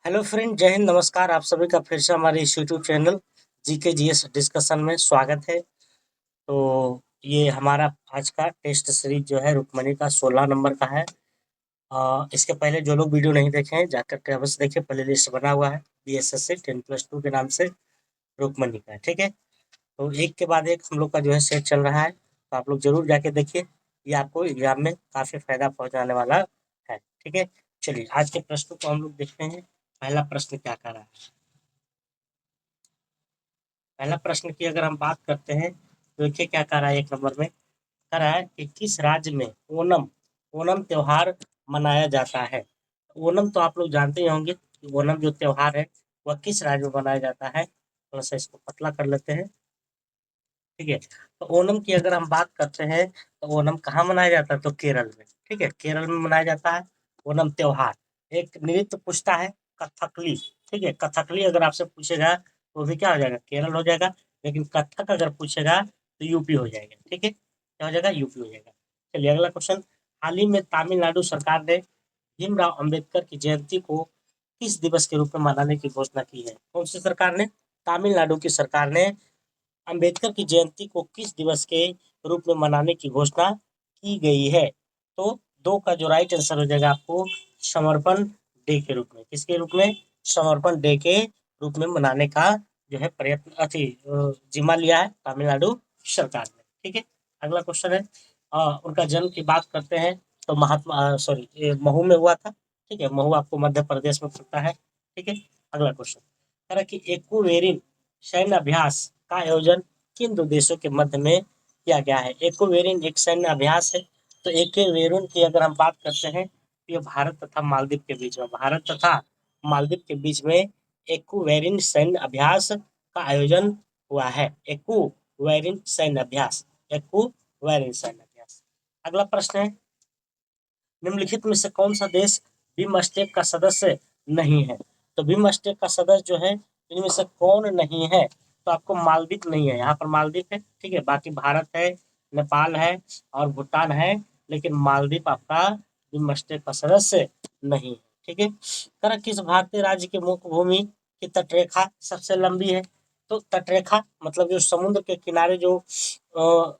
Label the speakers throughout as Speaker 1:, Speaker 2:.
Speaker 1: Hello friend, जय हिंद, नमस्कार। आप सभी का फिर से हमारे इस YouTube channel GK GS discussion में स्वागत है। तो ये हमारा आज का टेस्ट सीरीज जो है रुक्मणी का 16 नंबर का है। इसके पहले जो लोग वीडियो नहीं देखे हैं जाकर के अवश्य देखें, प्ले लिस्ट बना हुआ है BSS से 10+2 के नाम से रुक्मणी का, ठीक है। तो एक के बाद एक हम लोग का जो है सेट चल रहा है, तो आप लोग जरूर जाके देखिए, ये आपको एग्जाम में काफ़ी फायदा पहुंचाने वाला है, ठीक है। चलिए आज के प्रश्न को हम लोग देखते हैं। पहला प्रश्न क्या कर रहा है। पहला प्रश्न की अगर हम बात करते हैं तो देखिए क्या कह रहा है। एक नंबर में कह रहा है कि किस राज्य में ओणम ओणम त्योहार मनाया जाता है। ओणम तो आप लोग जानते ही होंगे कि ओणम जो त्योहार है वह किस राज्य में मनाया जाता है। थोड़ा सा इसको पतला कर लेते हैं, ठीक है। तो ओणम की अगर हम बात करते हैं तो ओणम कहाँ मनाया जाता है, तो केरल में, ठीक है। केरल में मनाया जाता है ओणम त्योहार। एक नृत्य पूछता है कथकली, ठीक है। कथकली अगर आपसे पूछेगा तो भी क्या हो जाएगा, केरल हो जाएगा। लेकिन कथक अगर पूछेगा तो यूपी हो जाएगा, ठीक है। क्या हो जाएगा, यूपी हो जाएगा। चलिए अगला क्वेश्चन। हाल ही में तमिलनाडु सरकार ने भीमराव अंबेडकर की जयंती को किस दिवस के रूप में मनाने की घोषणा की है। कौन सी सरकार ने, तमिलनाडु की सरकार ने अंबेडकर की जयंती को किस दिवस के रूप में मनाने की घोषणा की गई है। तो दो का जो राइट आंसर हो जाएगा आपको समर्पण डे के रूप में। किसके रूप में, समर्पण डे के रूप में मनाने का जो है प्रयत्न जिम्मा लिया है तमिलनाडु सरकार ने, ठीक है। अगला क्वेश्चन है, उनका जन्म की बात करते हैं तो महात्मा सॉरी महू में हुआ था, ठीक है। महू आपको मध्य प्रदेश में पड़ता है, ठीक है। अगला क्वेश्चन कह रहा है कि एक्वेरिन सैन्य अभ्यास का आयोजन किन दो देशों के मध्य में किया गया है। एक्वेरिन एक सैन्य अभ्यास है। तो एक्वेरिन की अगर हम बात करते हैं तो ये भारत तथा मालदीव के बीच में, भारत तथा मालदीव के बीच में एक्वेरिन सैन्य अभ्यास का आयोजन हुआ है। एक्वेरिन सैन्य अभ्यास, एक्वेरिन सैन्य अभ्यास। अगला प्रश्न है, निम्नलिखित में से कौन सा देश बिमस्टेक का सदस्य नहीं है। तो बिमस्टेक का सदस्य जो है इनमें से कौन नहीं है, तो आपको मालदीव नहीं है, यहाँ पर मालदीव है, ठीक है। बाकी भारत है, नेपाल है और भूटान है, लेकिन मालदीव आपका बिमस्टेक का सदस्य नहीं है, ठीक है। कह किस भारतीय राज्य की मुख्य भूमि की तटरेखा सबसे लंबी है। तो तटरेखा मतलब जो समुद्र के किनारे जो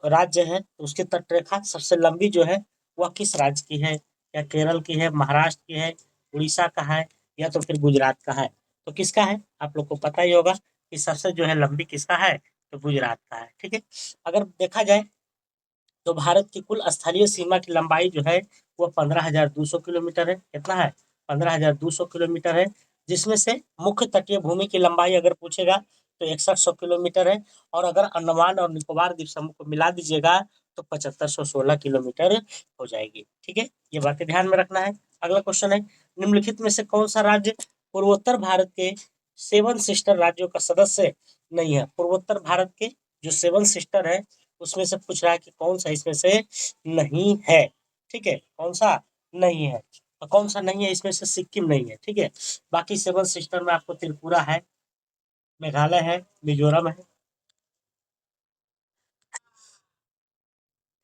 Speaker 1: राज्य है उसकी तटरेखा सबसे लंबी जो है वह किस राज्य की है। या केरल की है, महाराष्ट्र की है, उड़ीसा का है, या तो फिर गुजरात का है। तो किसका है, आप लोग को पता ही होगा कि सबसे जो है लंबी किसका है, तो गुजरात का है, ठीक है। अगर देखा जाए तो भारत की कुल स्थलीय सीमा की लंबाई जो है वो 15,200 किलोमीटर है। कितना है, 15,200 किलोमीटर है। जिसमें से मुख्य तटीय भूमि की लंबाई अगर पूछेगा तो 6100 किलोमीटर है। और अगर अंडमान और निकोबार द्वीप समूह को मिला दीजिएगा तो 7516 किलोमीटर हो जाएगी, ठीक है। ये बातें ध्यान में रखना है। अगला क्वेश्चन है, निम्नलिखित में से कौन सा राज्य पूर्वोत्तर भारत के सेवन सिस्टर राज्यों का सदस्य नहीं है। पूर्वोत्तर भारत के जो सेवन सिस्टर है उसमें से पूछ रहा है कि कौन सा इसमें से नहीं है, ठीक है। कौन सा नहीं है, तो कौन सा नहीं है इसमें से, सिक्किम नहीं है, ठीक है। बाकी सेवन सिस्टर में आपको त्रिपुरा है, मेघालय है, मिजोरम है,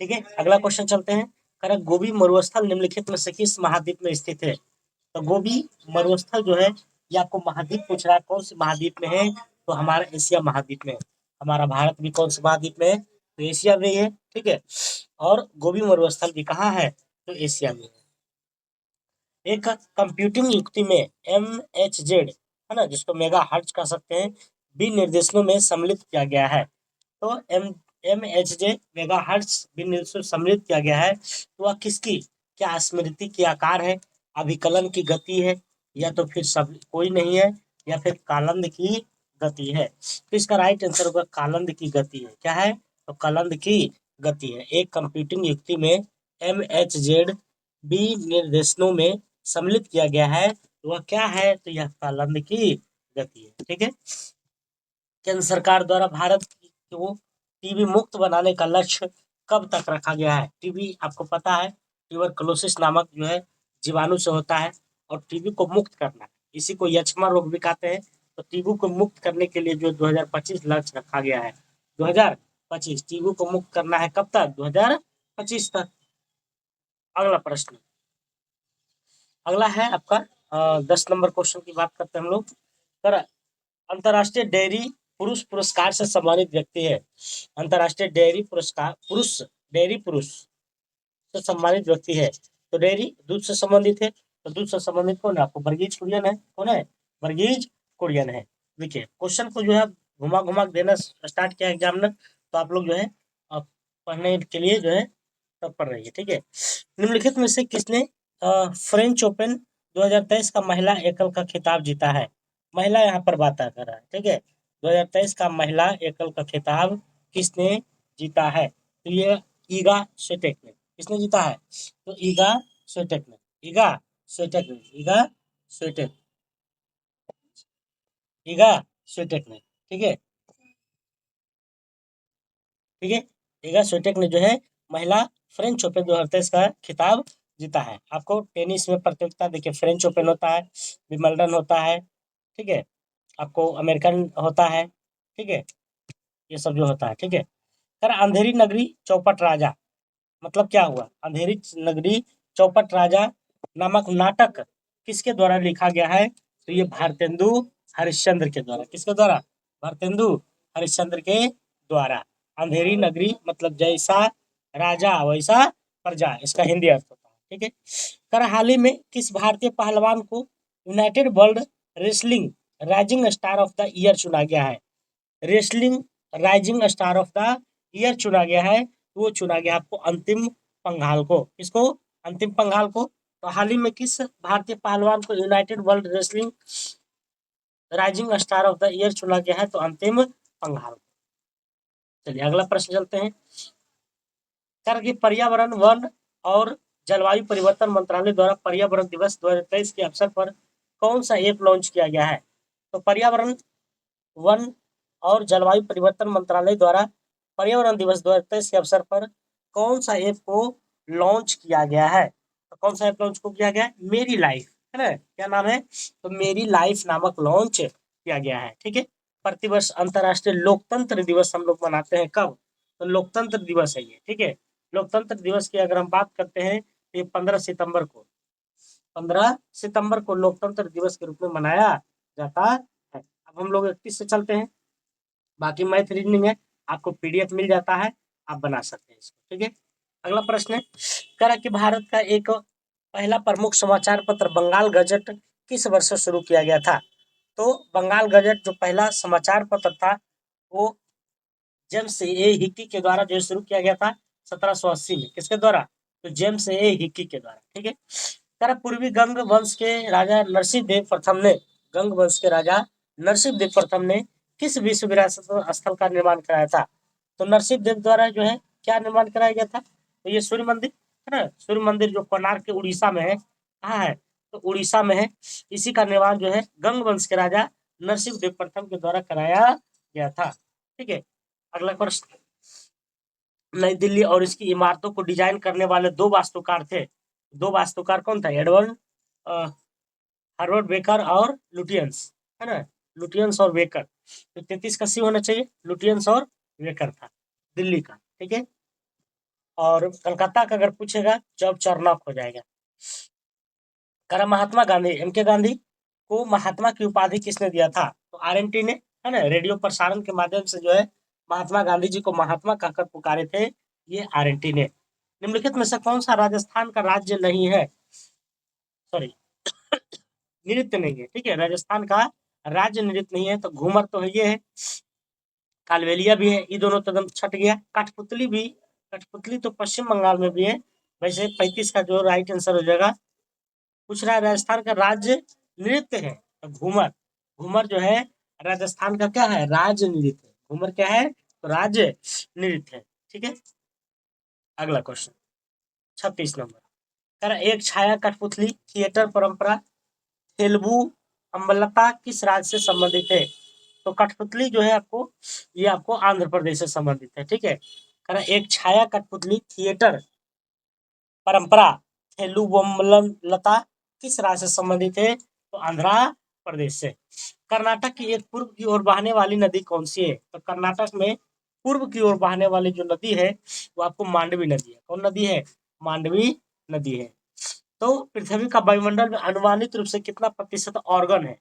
Speaker 1: ठीक है। अगला क्वेश्चन चलते हैं। कह गोबी मरुस्थल निम्नलिखित में से किस महाद्वीप में स्थित है। तो गोबी मरुस्थल जो है ये आपको महाद्वीप पूछ रहा है, कौन से महाद्वीप में है, तो हमारा एशिया महाद्वीप में है। हमारा भारत भी कौन से महाद्वीप में है, तो एशिया में ही है, ठीक है। और गोबी मरुस्थल भी कहाँ है, तो एशिया में है। एक कंप्यूटिंग युक्ति में MHZ है ना, जिसको मेगा हर्ट्ज कह सकते हैं, विनिर्देशनों में सम्मिलित किया गया है। तो MHZ मेगा हर्ट्ज विनिर्देशों सम्मिलित किया गया है, तो वह किसकी, क्या स्मृति की आकार है, अभिकलन की गति है, या तो फिर सब कोई नहीं है, या फिर कालंद की गति है। तो इसका राइट आंसर होगा कालंद की गति है। क्या है, तो कालंद की गति है। एक कंप्यूटिंग युक्ति में MHZ विनिर्देशनों में सम्मिलित किया गया है, तो वह क्या है, तो यह कालंद की गति है, ठीक है। केंद्र सरकार द्वारा भारत को टीबी मुक्त बनाने का लक्ष्य कब तक रखा गया है। टीबी आपको पता है ट्यूबरकुलोसिस नामक जो है जीवाणु से होता है, और टीबी को मुक्त करना, इसी को यक्ष्मा रोग भी कहते हैं। तो टीबी को मुक्त करने के लिए जो 2025 लक्ष्य रखा गया है, 2025 टीबी को मुक्त करना है, कब तक, 2025 तक। अगला प्रश्न, अगला है आपका 10 नंबर क्वेश्चन की बात करते हैं हम लोग। कर अंतर्राष्ट्रीय डेयरी पुरुष पुरस्कार से सम्मानित व्यक्ति है। अंतर्राष्ट्रीय डेयरी पुरस्कार डेयरी पुरुष से सम्मानित व्यक्ति है। तो डेयरी दूध से संबंधित है, तो दूध से संबंधित कौन है आपको? वर्गीज कुरियन है। कौन है? वर्गीज कुरियन है। देखिए क्वेश्चन को जो है घुमा घुमा देना स्टार्ट किया एग्जामिनर, तो आप लोग जो है पढ़ने के लिए जो है तत्पर रहिए। ठीक है, निम्नलिखित में से किसने फ्रेंच ओपन 2023 का महिला एकल का खिताब जीता है? महिला यहाँ पर बात कर रहा है। ठीक है, 2023 का महिला एकल का खिताब किसने जीता है? तो ये ईगा स्विटेक ने। किसने जीता है? तो ईगा स्विटेक ने। ईगा स्विटेक ने। ईगा स्विटेक। ईगा स्विटेक ने। ठीक है, ठीक है, ईगा स्विटेक ने जो है महिला फ्रेंच ओपन 2023 का खिताब जीता है। आपको टेनिस में प्रतियोगिता देखिए, फ्रेंच ओपन होता है, विंबलडन होता है, ठीक है, आपको अमेरिकन होता है, ठीक है, ये सब जो होता है। ठीक है, सर अंधेरी नगरी चौपट राजा मतलब क्या हुआ? अंधेरी नगरी चौपट राजा नामक नाटक किसके द्वारा लिखा गया है? तो ये भारतेंदु हरिश्चंद्र के द्वारा। किसके द्वारा? भारतेंदु हरिश्चंद्र के द्वारा। अंधेरी नगरी मतलब जैसा राजा वैसा प्रजा, इसका हिंदी अर्थ होता है। ठीक है, सर हाल ही में किस भारतीय पहलवान को United world wrestling rising star of the year चुना गया है? Wrestling rising star of the year चुना गया है, वो चुना गया आपको अंतिम पंघाल को। किसको? अंतिम पंघाल को। तो हाल ही में किस भारतीय पहलवान को United world wrestling rising star of the year चुना गया है? तो अंतिम पंघाल। चलिए अगला प्रश्न चलते हैं। सर की पर्यावरण वन और जलवायु परिवर्तन मंत्रालय द्वारा पर्यावरण दिवस 2023 के अवसर पर कौन सा ऐप लॉन्च किया गया है? तो पर्यावरण वन और जलवायु परिवर्तन मंत्रालय द्वारा पर्यावरण दिवस 2023 के अवसर पर कौन सा ऐप को लॉन्च किया गया है? तो कौन सा ऐप लॉन्च को किया गया है? मेरी लाइफ, है ना? क्या नाम है? तो मेरी लाइफ नामक लॉन्च किया गया है। ठीक है, प्रतिवर्ष अंतर्राष्ट्रीय लोकतंत्र दिवस हम लोग मनाते हैं। कब? तो लोकतंत्र दिवस है ये। ठीक है, लोकतंत्र दिवस की अगर हम बात करते हैं तो ये 15 सितंबर को 15 सितंबर को लोकतंत्र दिवस के रूप में मनाया जाता है। अब हम लोग 31 से चलते हैं। बाकी मैथ रीजनिंग है, आपको पीडीएफ मिल जाता है, आप बना सकते हैं इसको। ठीक है, अगला प्रश्न है, कह कि भारत का एक पहला प्रमुख समाचार पत्र बंगाल गजट किस वर्ष से शुरू किया गया था? तो बंगाल गजट जो पहला समाचार पत्र था वो जेम्स ए हिक्की के द्वारा जो शुरू किया गया था 1780 में। किसके द्वारा? तो जेम्स ए हिक्की के द्वारा। ठीक है, तरह पूर्वी गंग वंश के राजा नरसिंह देव प्रथम ने गंग वंश के राजा नरसिंह देव प्रथम ने किस विश्व विरासत स्थल का निर्माण कराया था? तो नरसिंह देव द्वारा जो है क्या निर्माण कराया गया था? तो ये सूर्य मंदिर है ना, सूर्य मंदिर जो कोणार्क के उड़ीसा में है। कहाँ है? तो उड़ीसा में है। इसी का निर्माण जो है गंग वंश के राजा नरसिंह देव प्रथम के द्वारा कराया गया था। ठीक है, अगला प्रश्न, नई दिल्ली और इसकी इमारतों को डिजाइन करने वाले दो वास्तुकार थे। दो वास्तुकार कौन था? एडवर्ड हार्वर्ड बेकर और लुटियंस, है ना, लुटियंस और बेकर। तो 33 का सी होना चाहिए, लुटियंस और बेकर था दिल्ली का। ठीक है, और कलकत्ता का अगर पूछेगा जॉब चरनॉक हो जाएगा। करा महात्मा गांधी एम के गांधी को महात्मा की उपाधि किसने दिया था? तो आरएनटी ने, है ना, रेडियो प्रसारण के माध्यम से जो है महात्मा गांधी जी को महात्मा कहकर पुकारे थे, ये आरएनटी ने। निम्नलिखित में से कौन सा राजस्थान का राज्य नहीं है? सॉरी, नृत्य नहीं है। ठीक है, राजस्थान का राज्य नृत्य नहीं है। तो घूमर तो है, ये है, कालबेलिया भी है, ये दोनों तो एकदम छट गया। कठपुतली भी, कठपुतली तो पश्चिम बंगाल में भी है। वैसे 35 का जो राइट आंसर हो जाएगा। पूछ रहा है राजस्थान का राज्य नृत्य है, तो घूमर, घूमर जो है राजस्थान का क्या है? राज्य नृत्य। घूमर क्या है? तो राज्य नृत्य है। ठीक है, अगला क्वेश्चन 36 नंबर, कर एक छाया कठपुतली थिएटर परंपरा तेलुगु अम्बलता किस राज्य से संबंधित है? तो कठपुतली जो है आपको, ये आपको आंध्र प्रदेश से संबंधित है। ठीक है, कर एक छाया कठपुतली थिएटर परंपरा तेलुगुमलता किस राज्य से संबंधित है? तो आंध्र प्रदेश से। कर्नाटक की एक पूर्व की ओर बहने वाली नदी कौन सी है? तो कर्नाटक में पूर्व की ओर बहने वाली जो नदी है वो आपको मांडवी नदी है। कौन नदी है? मांडवी नदी है। तो पृथ्वी का वायुमंडल में अनुमानित रूप से कितना प्रतिशत ऑर्गन है?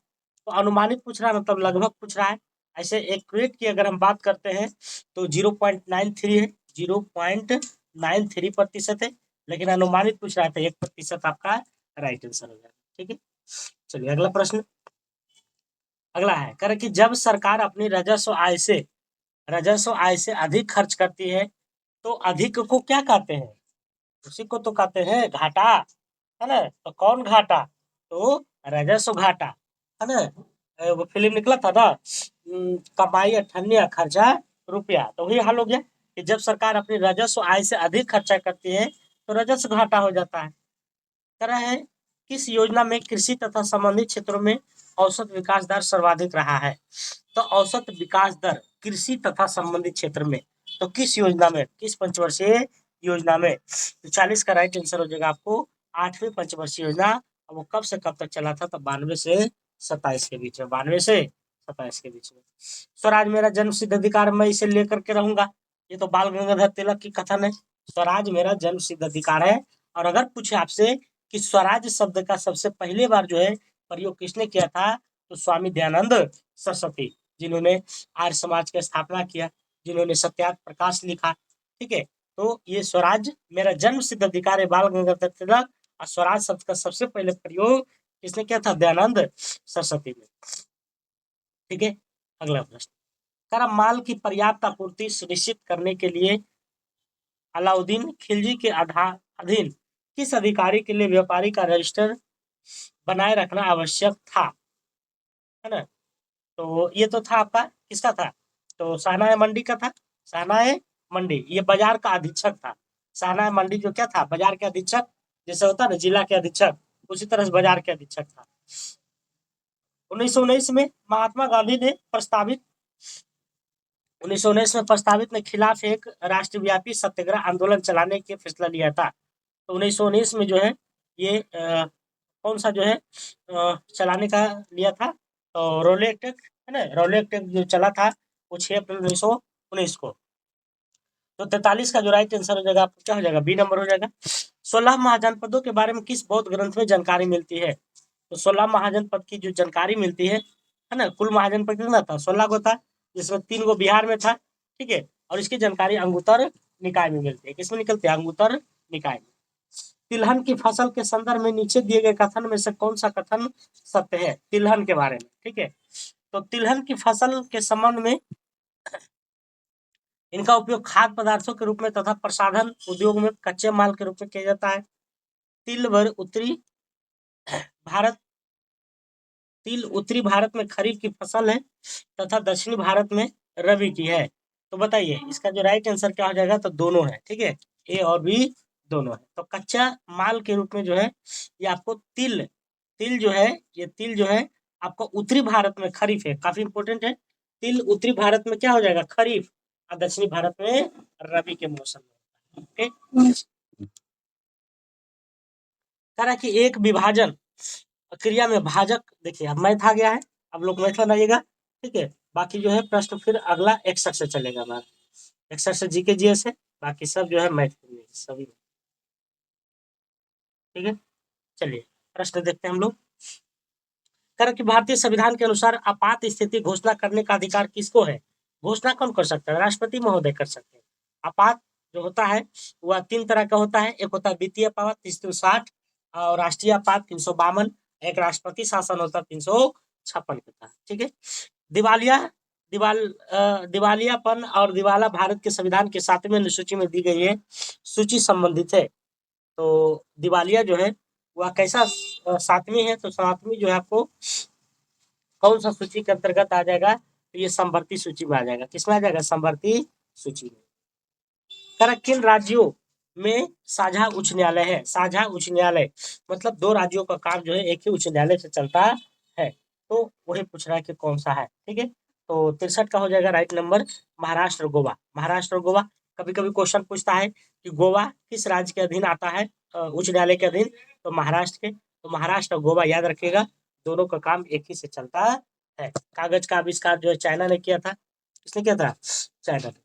Speaker 1: तो अनुमानित पूछ रहा है, मतलब लगभग पूछ रहा है। ऐसे एक्यूरेट की अगर हम बात करते हैं तो 0.93 है, 0.93% है, लेकिन अनुमानित पूछ रहा था 1% आपका राइट आंसर हो जाएगा। ठीक है, चलिए अगला प्रश्न। अगला है कह रहे कि जब सरकार अपनी राजस्व आय से अधिक खर्च करती है तो अधिक को क्या कहते हैं? उसी को तो कहते हैं घाटा, है ना। तो कौन घाटा? तो राजस्व घाटा, है ना। वो फिल्म निकला था ना, कमाई 98 खर्चा रुपया, तो वही हाल हो गया कि जब सरकार अपनी राजस्व आय से अधिक खर्चा करती है तो राजस्व घाटा हो जाता है। कह रहा है किस योजना में कृषि तथा संबंधित क्षेत्रों में औसत विकास दर सर्वाधिक रहा है? तो औसत विकास दर कृषि तथा संबंधित क्षेत्र में, तो किस योजना में, किस पंचवर्षीय योजना में? तो 40 का राइट आंसर हो जाएगा आपको 8वीं पंचवर्षीय योजना। और वो कब से कब तक चला था? तो 92 से 27 के बीच में, 92 से 27 के बीच में। स्वराज मेरा जन्म सिद्ध अधिकार, मैं इसे लेकर के रहूंगा, ये तो बाल गंगाधर तिलक की कथन है। स्वराज मेरा जन्म सिद्ध अधिकार है। और अगर पूछे आपसे कि स्वराज शब्द का सबसे पहले बार जो है प्रयोग किसने किया था? तो स्वामी दयानंद सरस्वती, जिन्होंने आर्य समाज की स्थापना किया, जिन्होंने सत्याग्रह प्रकाश लिखा। ठीक है, तो ये स्वराज मेरा जन्म सिद्ध अधिकार है बाल गंगाधर तिलक, और स्वराज शब्द का सबसे पहले प्रयोग किसने किया था? दयानंद सरस्वती ने। ठीक है, अगला प्रश्न। कर माल की पर्याप्त आपूर्ति सुनिश्चित करने के लिए अलाउद्दीन खिलजी के अधीन किस अधिकारी के लिए व्यापारी का रजिस्टर बनाए रखना आवश्यक था? है ना। तो ये तो था आपका, किसका था? तो शाहनाए मंडी का था। शाहनाए मंडी ये बाजार का अधीक्षक था। शाहनाए मंडी जो क्या था? बाजार के अधीक्षक, जैसे होता है ना जिला के अधीक्षक, उसी तरह से बाजार के अधीक्षक था। 1919 में महात्मा गांधी ने 1919 में प्रस्तावित के खिलाफ एक राष्ट्रव्यापी सत्याग्रह आंदोलन चलाने के फैसला लिया था। तो 1919 में जो है ये कौन सा जो है चलाने का लिया था? तो रोलेट एक्ट, है ना। रोलेट एक्ट जो चला था वो 6 अप्रैल 1919 को। तो 43 का जो राइट आंसर हो जाएगा आपको क्या हो जाएगा? बी नंबर हो जाएगा। 16 महाजनपदों के बारे में किस बौद्ध ग्रंथ में जानकारी मिलती है? तो 16 महाजनपद की जो जानकारी मिलती है ना, कुल महाजनपद कितना था? 16 को था, जिसमें 3 गो बिहार में था। ठीक है, और इसकी जानकारी अंगुत्तर निकाय में मिलती है। किसमें निकलती है? अंगुत्तर निकाय में। तिलहन की फसल के संदर्भ में नीचे दिए गए कथन में से कौन सा कथन सत्य है तिलहन के बारे में? ठीक है, तो तिलहन की फसल के संबंध में इनका उपयोग खाद्य पदार्थों के रूप में तथा प्रसाधन उद्योग में कच्चे माल के रूप में किया जाता है। भारत तिल उत्तरी भारत में खरीफ की फसल है तथा दक्षिणी भारत में रबी की है। तो बताइए इसका जो राइट आंसर क्या हो जाएगा? तो दोनों है। ठीक है, ए और बी दोनों है। तो कच्चा माल के रूप में जो है ये आपको तिल तिल जो है ये तिल जो है आपको उत्तरी भारत में खरीफ है, काफी इंपॉर्टेंट है। तिल उत्तरी भारत में क्या हो जाएगा? खरीफ, और दक्षिणी भारत में रबी के मौसम में। ओके, कह रहा है कि एक विभाजन क्रिया में भाजक, देखिए अब मैथ आ गया है, अब लोग मैथ बनाइएगा। ठीक है, बाकी जो है प्रश्न फिर अगला 61 से चलेगा हमारा, 61 से जीके जीएस है, बाकी सब जो है मैथ के लिए सभी। ठीक है, चलिए प्रश्न देखते हैं हम लोग। कर कि भारतीय संविधान के अनुसार आपात स्थिति घोषणा करने का अधिकार किसको है? घोषणा कौन कर सकता है? राष्ट्रपति महोदय कर सकते हैं। आपात जो होता है वह 3 तरह का होता है, एक होता है वित्तीय आपात 360, और राष्ट्रीय आपात 352, एक राष्ट्रपति शासन होता है 356 का। ठीक है, दिवालिया दिवालियापन और दिवाला भारत के संविधान के 7वें अनुसूची में दी गई है, सूची संबंधित है। तो दिवालिया जो है वह कैसा 7वीं है? तो 7वीं जो है आपको कौन सा सूची के अंतर्गत आ जाएगा? तो ये संवर्ती सूची में आ जाएगा। किसमें आ जाएगा? संवर्ती सूची में। किन राज्यों में साझा उच्च न्यायालय है? साझा उच्च न्यायालय मतलब 2 राज्यों का काम जो है एक ही उच्च न्यायालय से चलता है, तो वही पूछ रहा है कि कौन सा है। ठीक है, तो 63 का हो जाएगा राइट नंबर महाराष्ट्र और गोवा। महाराष्ट्र और गोवा, कभी कभी क्वेश्चन पूछता है कि गोवा किस राज्य के अधीन आता है उच्च न्यायालय के अधीन? तो महाराष्ट्र के। तो महाराष्ट्र और गोवा याद रखिएगा, दोनों का काम एक ही से चलता है। कागज का आविष्कार जो है चाइना ने किया था। किसने किया था? चाइना ने।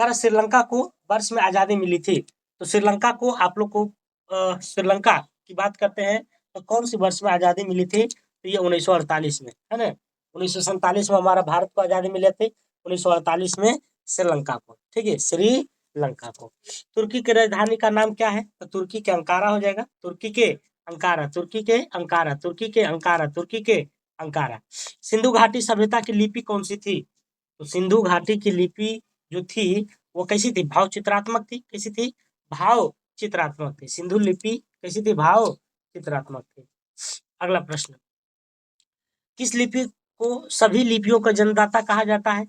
Speaker 1: कर श्रीलंका को वर्ष में आजादी मिली थी? तो श्रीलंका को आप लोग को श्रीलंका की बात करते हैं तो कौन सी वर्ष में आज़ादी मिली थी? तो ये 1948 में, है ना। 1947 में हमारा भारत को आज़ादी मिले थे, 1948 में श्रीलंका को, ठीक है, श्रीलंका को। तुर्की की राजधानी का नाम क्या है? तो तुर्की के अंकारा हो जाएगा, तुर्की के अंकारा, तुर्की के अंकारा, तुर्की के अंकारा, तुर्की के अंकारा। सिंधु घाटी सभ्यता की लिपि कौन सी थी? तो सिंधु घाटी की लिपि जो थी वो कैसी थी? भाव चित्रात्मक थी। कैसी थी? भाव चित्रात्मक थी। सिंधु लिपि कैसी थी? भाव चित्रात्मक थी। अगला प्रश्न, किस लिपि को सभी लिपियों का जन्मदाता कहा जाता है?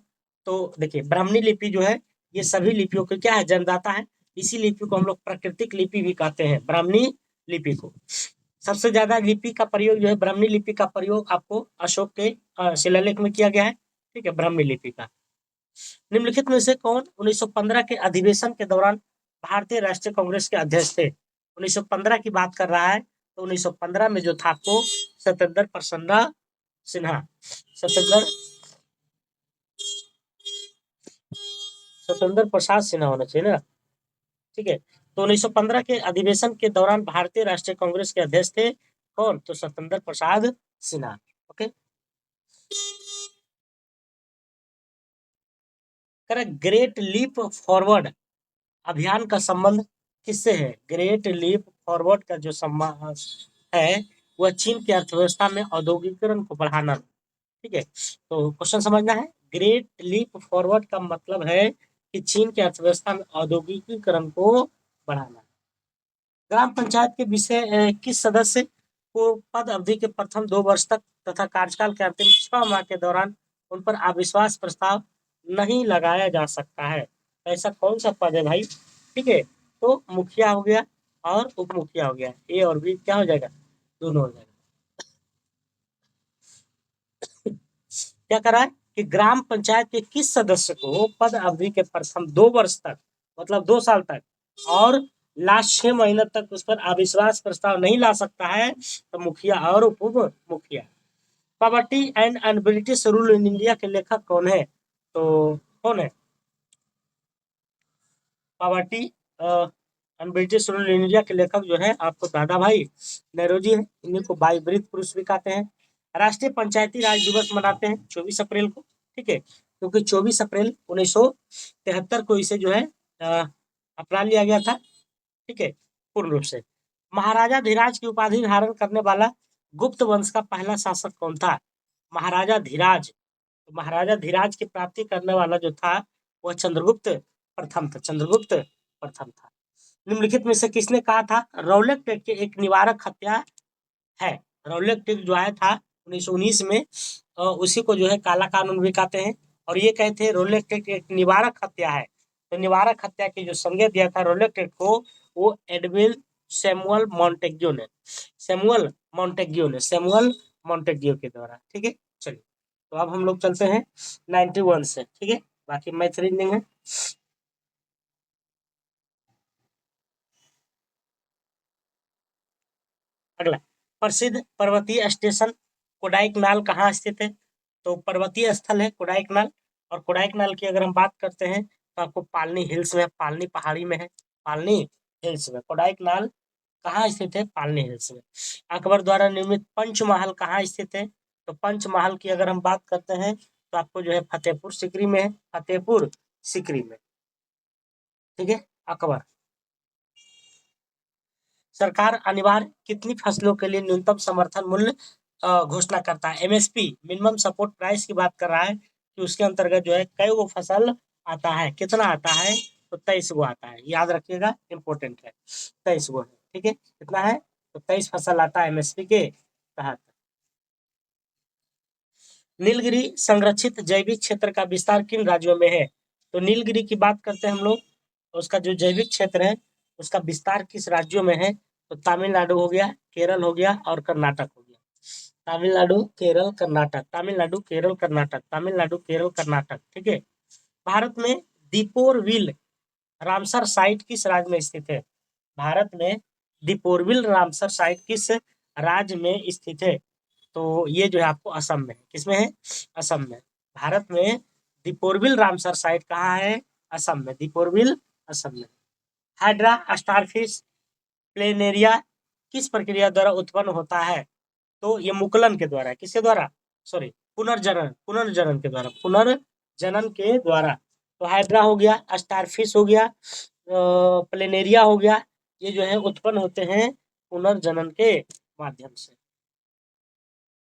Speaker 1: तो देखिए, ब्राह्मणी लिपि जो है ये सभी लिपियों के क्या है? जन्मदाता है। इसी लिपि को हम लोग प्राकृतिक लिपि भी कहते हैं, ब्राह्मणी लिपि को। सबसे ज्यादा लिपि का प्रयोग जो है, ब्राह्मणी लिपि का प्रयोग आपको अशोक के शिलालेख में किया गया है, ठीक है, ब्राह्मणी लिपि का। निम्नलिखित में से कौन 1915 के अधिवेशन के दौरान भारतीय राष्ट्रीय कांग्रेस के अध्यक्ष थे? 1915 की बात कर रहा है, तो 1915 में जो था आपको सत्येंद्र प्रसन्न सिन्हा, सत्येंद्र प्रसाद सिन्हा होना चाहिए ना, ठीक है। तो 1915 के अधिवेशन के दौरान भारतीय राष्ट्रीय कांग्रेस के अध्यक्ष थे कौन? तो Satyendra Prasad Sinha. Okay, correct. Great leap forward अभियान का संबंध किससे है? ग्रेट लीप फॉरवर्ड का जो संबंध है वह चीन की अर्थव्यवस्था में औद्योगिकरण को बढ़ाना, ठीक है। तो क्वेश्चन समझना है, ग्रेट लीप फॉरवर्ड का मतलब है कि चीन की अर्थव्यवस्था में औद्योगिकीकरण को बढ़ाना। ग्राम पंचायत के विषय किस सदस्य को पद अवधि के प्रथम 2 वर्ष तक तथा कार्यकाल के अंतिम 6 माह के दौरान उन पर अविश्वास प्रस्ताव नहीं लगाया जा सकता है? ऐसा कौन सा पद है भाई? ठीक है, तो मुखिया हो गया और उप मुखिया हो गया, ए और बी क्या हो जाएगा? दोनों हो जाएगा। क्या करा है कि ग्राम पंचायत के किस सदस्य को पद अवधि के प्रथम 2 वर्ष तक, मतलब 2 साल तक, और लास्ट 6 महीने तक उस पर अविश्वास प्रस्ताव नहीं ला सकता है? तो मुखिया और उप मुखिया। Poverty and un-British rule in India के लेखक कौन है? तो कौन है? Poverty and British rule in India के लेखक जो है आपको दादा भाई नेहरू है। इन्हीं को बाईब्रिज पुरुष भी कहते हैं। राष्ट्रीय पंचायती राज दिवस मनाते हैं 24 अप्रैल को, ठीक है, क्योंकि 24 अप्रैल 1973 को इसे जो है अपना लिया गया था, ठीक है, पूर्ण रूप से। महाराजा धीराज की उपाधि धारण करने वाला गुप्त वंश का पहला शासक कौन था? महाराजा धीराज, तो महाराजा धीराज की प्राप्ति करने वाला जो था वह चंद्रगुप्त प्रथम था, चंद्रगुप्त प्रथम था। निम्नलिखित में से किसने कहा था रौलक टेक के एक निवारक हत्या है? रौलक टेक जो आया था 1919 में, उसी को जो है काला कानून भी कहते हैं, और ये कहते हैं रौलक टेक एक निवारक हत्या है। तो निवारक हत्या की जो संज्ञा दिया था रौलक टेक को वो एडविन सैमुअल मॉन्टेग्यू ने, सैमुअल मॉन्टेग्यू के द्वारा, ठीक है। चलिए, तो अब हम लोग चलते हैं 91 से, ठीक है, बाकी मैथ रीजनिंग है। अगला, प्रसिद्ध पर्वतीय स्टेशन कोडाइकनाल कहाँ स्थित है? तो पर्वतीय स्थल है कोडाइकनाल, और कोडाइकनाल की अगर हम बात करते हैं तो आपको पालनी हिल्स में, पालनी पहाड़ी में है, पालनी हिल्स में कोडाइकनाल कहाँ स्थित है? पालनी हिल्स में। अकबर द्वारा निर्मित पंचमहल कहाँ स्थित है? तो पंचमहल की अगर हम बात करते हैं तो आपको जो है फतेहपुर सिकरी में है, फतेहपुर सिकरी में, ठीक है। अकबर, सरकार अनिवार्य कितनी फसलों के लिए न्यूनतम समर्थन मूल्य घोषणा करता है? एमएसपी, मिनिमम सपोर्ट प्राइस की बात कर रहा है कि उसके अंतर्गत जो है कई वो फसल आता है, कितना आता है? तो 23 गो आता है, याद रखिएगा, इंपॉर्टेंट है, 23 गो है, ठीक है, कितना है? तो 23 फसल आता है एमएसपी के तहत। नीलगिरी संरक्षित जैविक क्षेत्र का विस्तार किन राज्यों में है? तो नीलगिरी की बात करते हैं हम लोग, उसका जो जैविक क्षेत्र है उसका विस्तार किस राज्यों में है? तो तमिलनाडु हो गया, केरल हो गया और कर्नाटक हो गया। तमिलनाडु, केरल, कर्नाटक, तमिलनाडु, केरल, कर्नाटक, तमिलनाडु, केरल, कर्नाटक, ठीक है। भारत में दीपोरविल रामसर साइट किस राज्य में स्थित है? भारत में दीपोरविल रामसर साइट किस राज्य में स्थित है? तो ये जो है आपको असम में, किसमें है? असम में। भारत में दीपोरविल रामसर साइट कहाँ है? असम में, दीपोरविल असम में। हाइड्रा, स्टारफिश, प्लेनेरिया किस प्रक्रिया द्वारा उत्पन्न होता है? तो ये मुकुलन के द्वारा, किसके द्वारा? सॉरी, पुनर्जनन, पुनर्जनन के द्वारा, पुनर्जनन के द्वारा। तो हाइड्रा हो गया, स्टारफिश हो गया, प्लेनेरिया हो गया, ये जो है उत्पन्न होते हैं पुनर्जनन के माध्यम से।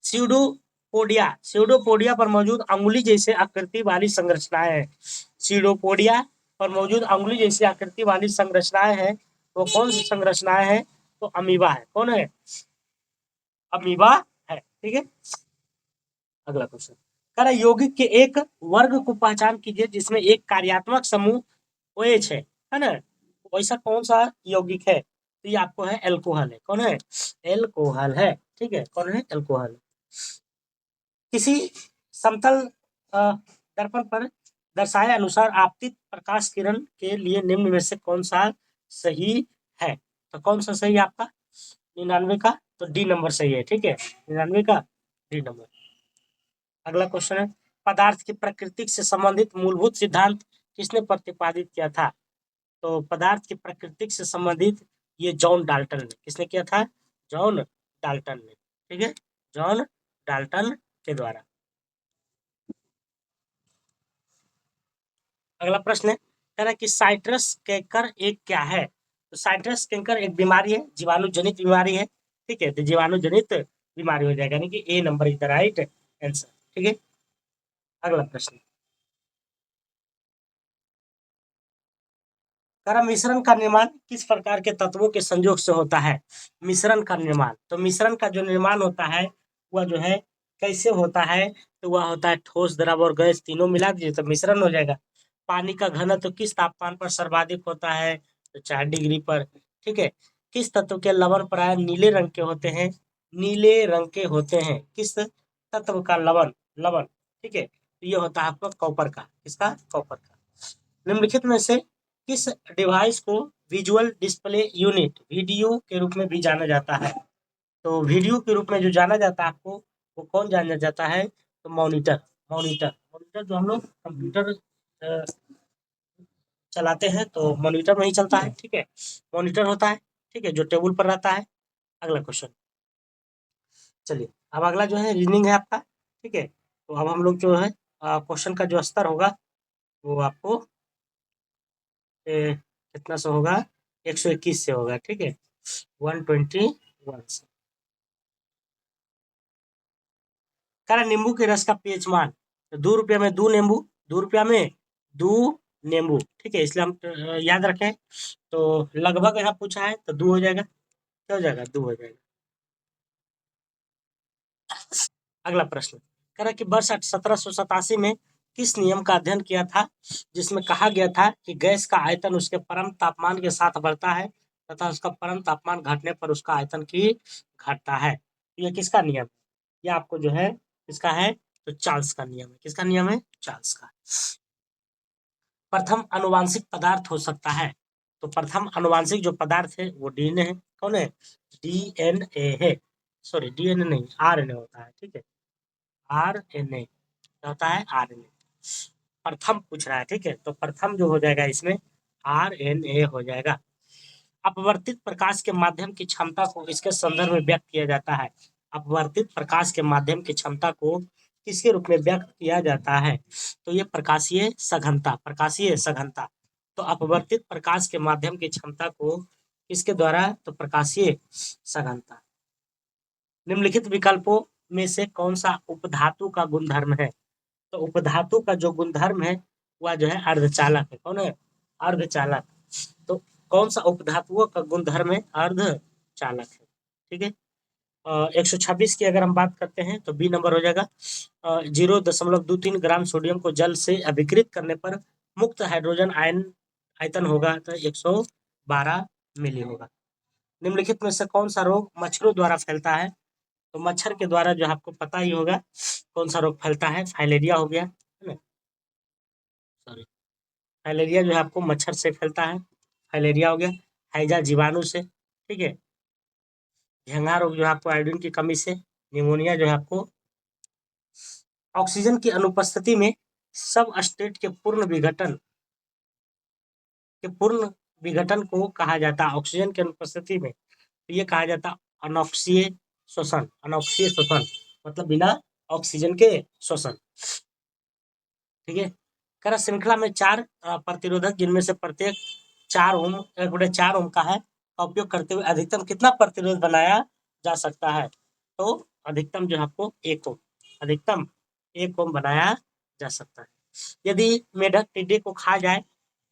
Speaker 1: सीडोपोडिया, सीडोपोडिया पर मौजूद अंगुली जैसे आकृति वाली संरचनाएं हैं। सीडोपोडिया पर मौजूद अंगुली जैसी आकृति वाली संरचनाएं हैं, वो कौन सी संरचनाएं हैं? तो अमीबा है। कौन है? अमीबा है। ठीक है, अगला क्वेश्चन कह रहा है यौगिक के एक वर्ग को पहचान कीजिए जिसमें एक कार्यात्मक समूह OH है ना? वैसा कौन सा यौगिक है? तो ये आपको है एल्कोहल है। कौन है? एल्कोहल है। ठीक है, कौन है? एल्कोहल। किसी समतल दर्पण पर दर्शाए अनुसार आपतित प्रकाश किरण के लिए निम्न में से कौन सा सही है? तो कौन सा सही है आपका? 99 का तो डी नंबर सही है। ठीक है, 99 का डी नंबर। अगला क्वेश्चन है पदार्थ की प्रकृति से संबंधित मूलभूत सिद्धांत किसने प्रतिपादित किया था? तो पदार्थ की प्रकृति से संबंधित ये जॉन डाल्टन ने। किसने किया था? जॉन डाल्टन ने। ठीक है, जॉन डाल्टन के द्वारा। अगला प्रश्न है कह रहा है कि साइट्रस कैंकर एक क्या है? तो साइट्रस कैंकर एक बीमारी है, जीवाणु जनित बीमारी है। ठीक है, तो जीवाणु जनित बीमारी हो जाएगा, यानी कि A number is the right answer. ठीक है, अगला प्रश्न कह रहा मिश्रण का निर्माण किस प्रकार के तत्वों के संयोग से होता है? मिश्रण का निर्माण, तो मिश्रण का जो निर्माण होता है वह जो है कैसे होता है? तो वह होता है ठोस, द्रव और गैस तीनों मिला दीजिए तो मिश्रण हो जाएगा। पानी का घनत्व तो किस तापमान पर सर्वाधिक होता है? तो 4 डिग्री पर। ठीक है, किस तत्व के लवण प्राय नीले रंग के होते हैं? नीले रंग के होते हैं। किस तत्व का लवण? लवण। ठीक है, तो ये होता है आपका कॉपर का। किसका? कॉपर का। निम्नलिखित में से किस डिवाइस को विजुअल डिस्प्ले यूनिट, वीडीयू के रूप में भी जाना जाता है? तो वीडियो के रूप में जो जाना जाता है आपको, वो कौन जाना जाता है? तो मॉनिटर। मॉनिटर, मॉनिटर जो हम लोग कंप्यूटर चलाते हैं तो मॉनिटर में ही चलता है। ठीक है, मॉनिटर होता है। ठीक है, जो टेबल पर रहता है। अगला क्वेश्चन, चलिए अब अगला जो है रीजनिंग है आपका। ठीक है, तो अब हम लोग जो है क्वेश्चन का जो स्तर होगा वो आपको कितना से होगा? 121 से होगा। ठीक है, 121 से। कह रहा नींबू के रस का पीएच मान, तो 2 रुपया में 2 नींबू, 2 रुपया में 2 नींबू। ठीक है, इसलिए हम याद रखें। तो लगभग यहाँ पूछा है तो 2 हो जाएगा। क्या हो जाएगा? 2 हो जाएगा। अगला प्रश्न कह रहा है कि वर्ष 1787 में किस नियम का अध्ययन किया था जिसमें कहा गया था कि गैस का आयतन उसके परम तापमान के साथ बढ़ता है तथा उसका परम तापमान घटने पर उसका आयतन की घटता है? ये किसका नियम? ये आपको जो है किसका है? तो चार्ल्स का नियम है। किसका नियम है? चार्ल्स का। प्रथम अनुवांशिक पदार्थ हो सकता है, तो प्रथम अनुवांशिक जो पदार्थ है वो डीएनए है। कौन है? डीएनए है। सॉरी, डीएनए नहीं, आरएनए होता है। ठीक है, आरएनए होता है, आरएनए। प्रथम पूछ रहा है। ठीक है, तो प्रथम जो हो जाएगा इसमें आरएनए हो जाएगा। अपवर्तित प्रकाश के माध्यम की क्षमता को इसके संदर्भ में व्यक्त किया जाता है। अपवर्तित प्रकाश के माध्यम की क्षमता को किसके रूप में व्यक्त किया जाता है? तो ये प्रकाशीय सघनता, प्रकाशीय सघनता। तो अपवर्तित प्रकाश के माध्यम की क्षमता को किसके द्वारा? तो प्रकाशीय सघनता। निम्नलिखित विकल्पों में से कौन सा उपधातु का गुणधर्म है? तो उपधातु का जो गुणधर्म है वह जो है अर्धचालक है। कौन है? अर्धचालक। तो कौन सा उपधातुओं का गुणधर्म है? अर्धचालक है। ठीक है, 126 की अगर हम बात करते हैं तो बी नंबर हो जाएगा। 0.23 ग्राम सोडियम को जल से अभिकृत करने पर मुक्त हाइड्रोजन आयन आयतन होगा तो 112 मिली होगा। निम्नलिखित में से कौन सा रोग मच्छरों द्वारा फैलता है? तो मच्छर के द्वारा जो आपको पता ही होगा कौन सा रोग फैलता है। फाइलेरिया हो गया, है ना? सॉरी, फाइलेरिया जो है आपको मच्छर से फैलता है। फाइलेरिया हो गया। हैजा जीवाणु से। ठीक है, झंगा रोग जो है आपको आयोडीन की कमी से। निमोनिया जो है आपको ऑक्सीजन की अनुपस्थिति में सब स्टेट के पूर्ण विघटन को कहा जाता है ऑक्सीजन की अनुपस्थिति में, तो ये कहा जाता है अनॉक्सीय श्वसन। अनॉक्सीय श्वसन मतलब बिना ऑक्सीजन के श्वसन। ठीक है। करा श्रृंखला में 4 प्रतिरोधक जिनमें से प्रत्येक 4 ओम 1/4 ओम का है का उपयोग करते हुए अधिकतम कितना प्रतिरोध बनाया जा सकता है? तो अधिकतम जो है आपको 1 ओम, अधिकतम 1 ओम बनाया जा सकता है। यदि मेढक टिड्डे को खा जाए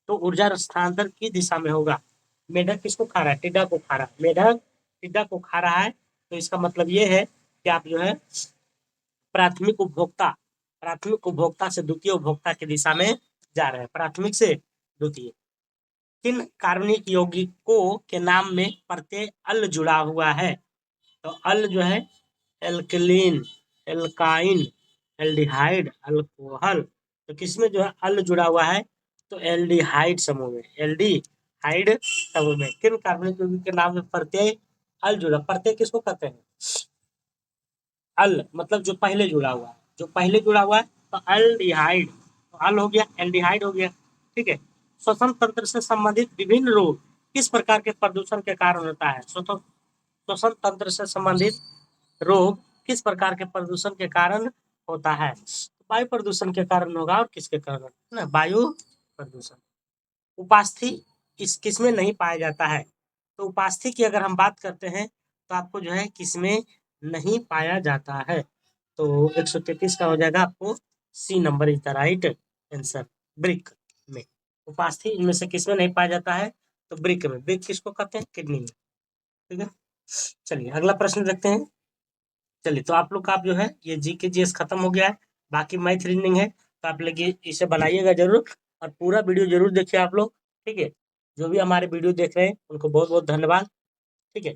Speaker 1: तो ऊर्जा स्थानांतरण किस दिशा में होगा? मेढक किसको खा रहा है? टिड्डा को खा रहा है। मेढक टिड्डा को खा रहा है तो इसका मतलब ये है कि आप जो है प्राथमिक उपभोक्ता से द्वितीय उपभोक्ता की दिशा में जा रहे हैं। प्राथमिक से द्वितीय। किन कार्बनिक यौगिकों के नाम में प्रत्यय अल जुड़ा हुआ है? तो अल जो है एल्कलीन, एल्काइन, एल्डिहाइड, अल्कोहल। तो किसमें जो है अल जुड़ा हुआ है? तो एल्डिहाइड समूह में। एल्डिहाइड समूह में किन कार्बनिक यौगिक के नाम में प्रत्यय अल जुड़ा? प्रत्यय किसको कहते हैं? अल मतलब जो पहले जुड़ा हुआ है, जो पहले जुड़ा हुआ है तो एल्डिहाइड। तो अल हो गया, एल्डिहाइड हो गया। ठीक है। श्वसन तंत्र से संबंधित विभिन्न रोग किस प्रकार के प्रदूषण के कारण होता है? श्वसन तंत्र से संबंधित रोग किस प्रकार के प्रदूषण के कारण होता है? वायु प्रदूषण के कारण होगा। और किसके कारण? ना, वायु प्रदूषण। उपास्थि किसमें नहीं पाया जाता है? तो उपास्थि की अगर हम बात करते हैं तो आपको जो है किसमें नहीं पाया जाता है? तो 133 का हो जाएगा आपको C number is the right answer, brick में। उपास्थि इनमें से किसमें नहीं पाया जाता है? तो ब्रिक में। ब्रिक किसको कहते हैं? किडनी में। ठीक है। चलिए अगला प्रश्न देखते हैं। चलिए तो आप लोग का जो है ये जीके जीएस खत्म हो गया है। बाकी मैथ रीजनिंग है तो आप लोग इसे बनाइएगा जरूर और पूरा वीडियो जरूर देखिए आप लोग। ठीक है। जो भी हमारे वीडियो देख रहे हैं उनको बहुत बहुत धन्यवाद। ठीक है।